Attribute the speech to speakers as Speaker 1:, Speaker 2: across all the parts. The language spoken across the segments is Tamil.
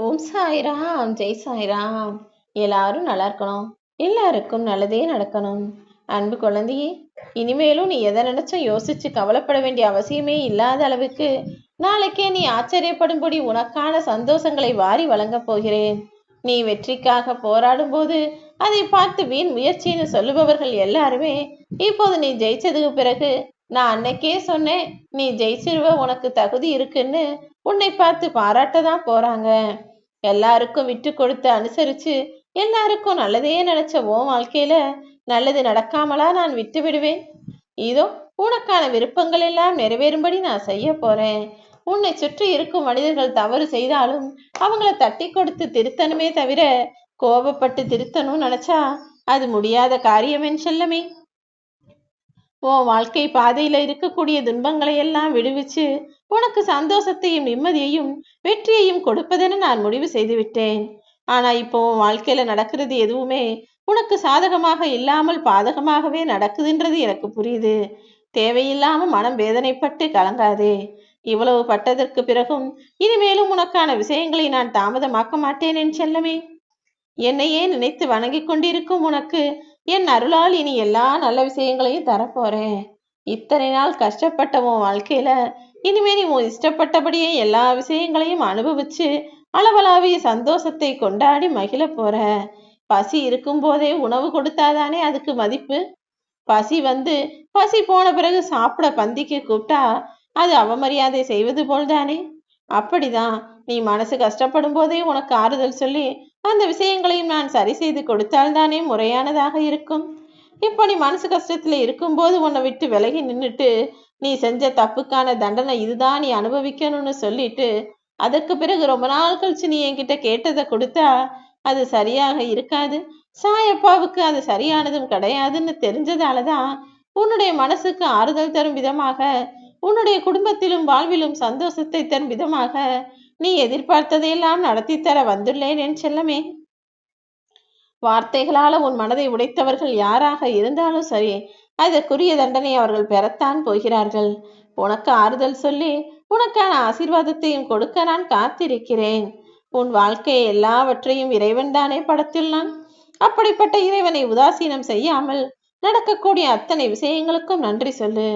Speaker 1: ஓம் சாய்ராம், ஜெய் சாய்ராம். எல்லாரும் நல்லா இருக்கணும். எல்லாருக்கும் நல்லதே நடக்கணும். அன்பு குழந்தையே, இனிமேலும் நீ எதை நினைச்சும் யோசிச்சு கவலைப்பட வேண்டிய அவசியமே இல்லாத அளவுக்கு நாளைக்கே நீ ஆச்சரியப்படும்படி உனக்கான சந்தோஷங்களை வாரி வழங்கப் போகிறேன். நீ வெற்றிக்காக போராடும் போது அதை பார்த்து வீண் முயற்சின்னு சொல்லுபவர்கள் எல்லாருமே இப்போது நீ ஜெயிச்சதுக்கு பிறகு நான் அன்னைக்கே சொன்னேன், நீ ஜெயிச்சிருவ, உனக்கு தகுதி இருக்குன்னு உன்னை பார்த்து பாராட்டதான் போறாங்க. எல்லாருக்கும் விட்டு கொடுத்து அனுசரிச்சு எல்லாருக்கும் நல்லதே நினைச்ச உன் வாழ்க்கையில நல்லது நடக்காமலா நான் விட்டு விடுவேன்? இதோ உனக்கான விருப்பங்கள் எல்லாம் நிறைவேறும்படி நான் செய்ய போறேன். உன்னை சுற்றி இருக்கும் மனிதர்கள் தவறு செய்தாலும் அவங்கள தட்டி கொடுத்து திருத்தணுமே தவிர கோபப்பட்டு திருத்தணும்னு நினைச்சா அது முடியாத காரியம் என் செல்லமே. உன் வாழ்க்கை பாதையில இருக்கக்கூடிய துன்பங்களை எல்லாம் விடுவிச்சு உனக்கு சந்தோஷத்தையும் நிம்மதியையும் வெற்றியையும் கொடுப்பதென நான் முடிவு செய்து விட்டேன். ஆனா இப்போ உன் வாழ்க்கையில நடக்கிறது எதுவுமே உனக்கு சாதகமாக இல்லாமல் பாதகமாகவே நடக்குதுன்றது எனக்கு புரியுது. தேவையில்லாம மனம் வேதனைப்பட்டு கலங்காதே. இவ்வளவு பட்டதற்கு பிறகும் இனிமேலும் உனக்கான விஷயங்களை நான் தாமதமாக்க மாட்டேன் என் செல்லமே. என்னையே நினைத்து வணங்கி கொண்டிருக்கும் உனக்கு என் அருளால் இனி எல்லா நல்ல விஷயங்களையும் தரப்போறேன். இத்தனை நாள் கஷ்டப்பட்ட உன் வாழ்க்கையில இனிமே நீ உன் இஷ்டப்பட்டபடியே எல்லா விஷயங்களையும் அனுபவிச்சு அளவலாவிய சந்தோஷத்தை கொண்டாடி மகிழ போற. பசி இருக்கும் போதே உணவு கொடுத்தாதானே அதுக்கு மதிப்பு. பசி போன பிறகு சாப்பிட பந்திக்கு கூப்பிட்டா அது அவமரியாதை செய்வது போல்தானே. அப்படிதான் நீ மனசு கஷ்டப்படும் போதே உனக்கு ஆறுதல் சொல்லி அந்த விஷயங்களையும் நான் சரி செய்து கொடுத்தால்தானே முறையானதாக இருக்கும். இப்போ நீ மனசு கஷ்டத்துல இருக்கும்போது உன்னை விட்டு விலகி நின்றுட்டு நீ செஞ்ச தப்புக்கான தண்டனை இதுதான், நீ அனுபவிக்கணும்னு சொல்லிட்டு அதற்கு பிறகு ரொம்ப நாள் கழிச்சு நீ என்கிட்ட கேட்டதை கொடுத்தா அது சரியாக இருக்காது. சாயப்பாவுக்கு அது சரியானதும் கிடையாதுன்னு தெரிஞ்சதாலதான் உன்னுடைய மனசுக்கு ஆறுதல் தரும் விதமாக, உன்னுடைய குடும்பத்திலும் வாழ்விலும் சந்தோஷத்தை தரும் விதமாக நீ எதிர்பார்த்ததையெல்லாம் நடத்தி தர வந்துள்ளேன் என் செல்லமே. வார்த்தைகளால உன் மனதை உடைத்தவர்கள் யாராக இருந்தாலும் சரி, அதற்குரிய தண்டனை அவர்கள் பெறத்தான் போகிறார்கள். உனக்கு ஆறுதல் சொல்லி உனக்கான ஆசீர்வாதத்தையும் கொடுக்க நான் காத்திருக்கிறேன். உன் வாழ்க்கையை எல்லாவற்றையும் இறைவன் தானே படைத்துள்ளான். அப்படிப்பட்ட இறைவனை உதாசீனம் செய்யாமல் நடக்கக்கூடிய அத்தனை விஷயங்களுக்கும் நன்றி சொல்லு.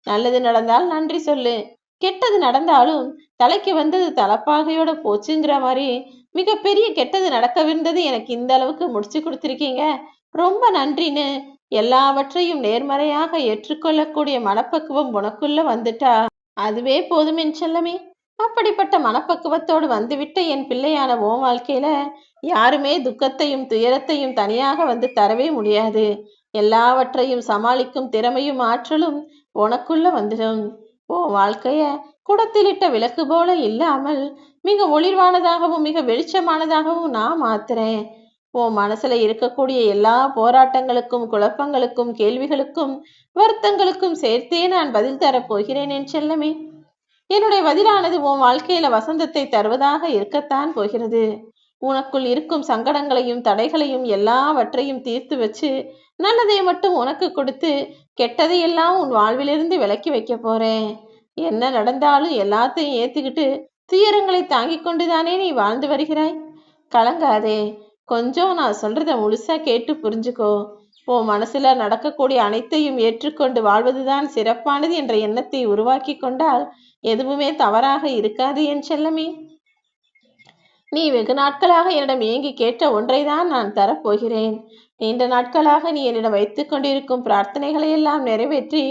Speaker 1: நல்லது நடந்தால் நன்றி சொல்லு. கெட்டது நடந்தாலும் தலைக்கு வந்தது தலப்பாகையோட போச்சுங்கிற மாதிரி மிகப்பெரிய கெட்டது நடக்கவிருந்தது எனக்கு இந்த அளவுக்கு முடிச்சு கொடுத்துருக்கீங்க, ரொம்ப நன்றின்னு எல்லாவற்றையும் நேர்மறையாக ஏற்றுக்கொள்ளக்கூடிய மனப்பக்குவம் உனக்குள்ள வந்துட்டா அதுவே போதும் என் செல்லமே. அப்படிப்பட்ட மனப்பக்குவத்தோடு வந்துவிட்ட என் பிள்ளையான உன் வாழ்க்கையில யாருமே துக்கத்தையும் துயரத்தையும் தனியாக வந்து தரவே முடியாது. எல்லாவற்றையும் சமாளிக்கும் திறமையும் ஆற்றலும் உனக்குள்ள வந்துடும். உன் வாழ்க்கைய குடத்திலிட்ட விளக்கு போல இல்லாமல் மிக ஒளிர்வானதாகவும் மிக வெளிச்சமானதாகவும் நான் மாத்துறேன். உன் மனசுல இருக்கக்கூடிய எல்லா போராட்டங்களுக்கும் குழப்பங்களுக்கும் கேள்விகளுக்கும் வருத்தங்களுக்கும் சேர்த்தே நான் பதில் தரப்போகிறேன் என் செல்லமே. என்னுடைய பதிலானது உன் வாழ்க்கையில வசந்தத்தை தருவதாக இருக்கத்தான் போகிறது. உனக்குள் இருக்கும் சங்கடங்களையும் தடைகளையும் எல்லாவற்றையும் தீர்த்து வச்சு நல்லதை மட்டும் உனக்கு கொடுத்து கெட்டதையெல்லாம் உன் வாழ்விலிருந்து விலக்கி வைக்க போறேன். என்ன நடந்தாலும் எல்லாத்தையும் ஏத்துக்கிட்டு துயரங்களை தாங்கிக் கொண்டுதானே நீ வாழ்ந்து வருகிறாய். கலங்காதே. கொஞ்சம் நான் சொல்றத முழுசா கேட்டு புரிஞ்சுக்கோ. உன் மனசுல நடக்கக்கூடிய அனைத்தையும் ஏற்றுக்கொண்டு வாழ்வதுதான் சிறப்பானது என்ற எண்ணத்தை உருவாக்கி கொண்டால் எதுவுமே தவறாக இருக்காது என் செல்லமே. நீ வெகு நாட்களாக என்னிடம் ஏங்கி கேட்ட ஒன்றைதான் நான் தரப்போகிறேன். நீண்ட நாட்களாக நீ என்னிடம் வைத்துக் கொண்டிருக்கும் பிரார்த்தனைகளை எல்லாம் நிறைவேற்றி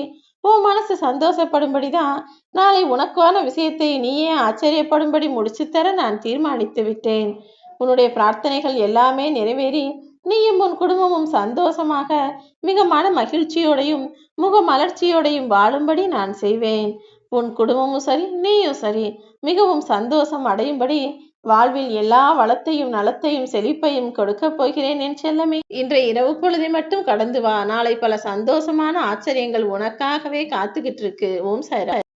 Speaker 1: உன் மனசு சந்தோஷப்படும்படிதான் நாளை உனக்கான விஷயத்தை நீயே ஆச்சரியப்படும்படி முடிச்சு தர நான் தீர்மானித்து விட்டேன். உன்னுடைய பிரார்த்தனைகள் எல்லாமே நிறைவேறி நீயும் உன் குடும்பமும் சந்தோஷமாக மிக மன மகிழ்ச்சியோடையும் முக மலர்ச்சியோடையும் வாழும்படி நான் செய்வேன். உன் குடும்பமும் சரி, நீயும் சரி, மிகவும் சந்தோஷம் அடையும்படி வாழ்வில் எல்லா வளத்தையும் நலத்தையும் செழிப்பையும் கொடுக்க போகிறேன் என் செல்லமே. இன்றைய இரவு பொழுதை மட்டும் கடந்து வா. நாளை பல சந்தோஷமான ஆச்சரியங்கள் உனக்காகவே காத்துக்கிட்டு இருக்கு. ஓம் சாய்ராம்.